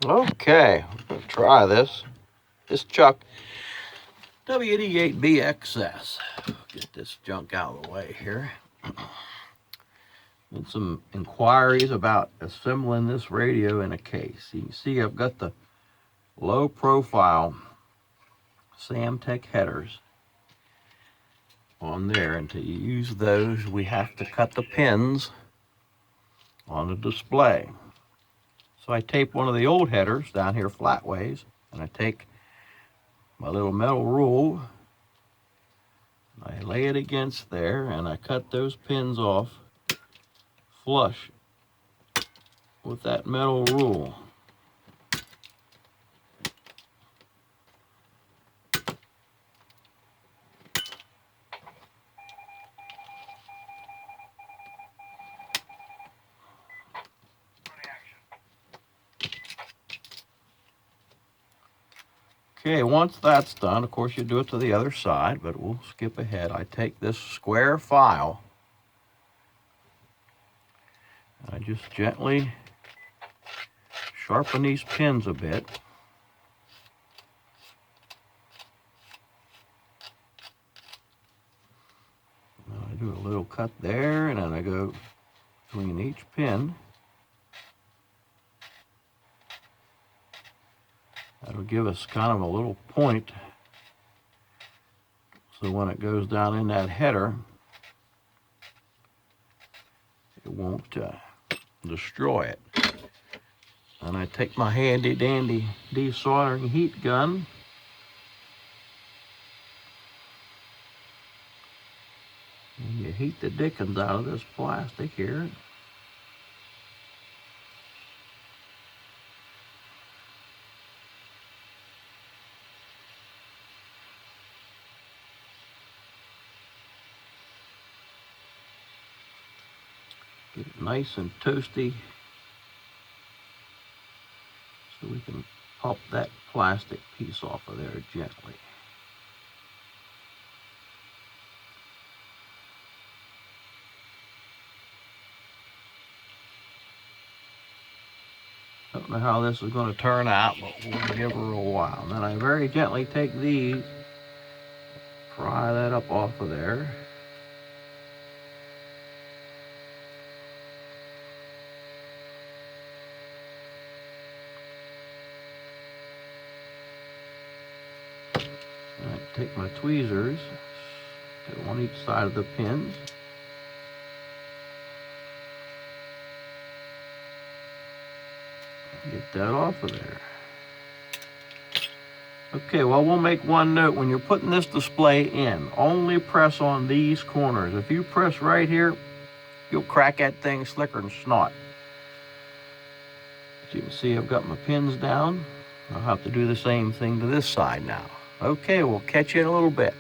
Okay, let's try this. This Chuck W88BXS. Get this junk out of the way here. And some inquiries about assembling this radio in a case. You can see I've got the low profile Samtec headers on there, and to use those we have to cut the pins on the display. So I tape one of the old headers down here flatways, and I take my little metal rule, I lay it against there, and I cut those pins off flush with that metal rule. Okay, once that's done, of course you do it to the other side, but we'll skip ahead. I take this square file, I just gently sharpen these pins a bit. Now I do a little cut there, and then I go between each pin. That'll give us kind of a little point, so when it goes down in that header, it won't destroy it. And I take my handy dandy desoldering heat gun, and you heat the dickens out of this plastic here. Get it nice and toasty so we can pop that plastic piece off of there gently. Don't know how this is going to turn out, but we'll give her a while. And then I very gently take these, pry that up off of there. Take my tweezers, get on each side of the pins. Get that off of there. Okay, well, we'll make one note. When you're putting this display in, only press on these corners. If you press right here, you'll crack that thing slicker than snot. As you can see, I've got my pins down. I'll have to do the same thing to this side now. Okay, we'll catch you in a little bit.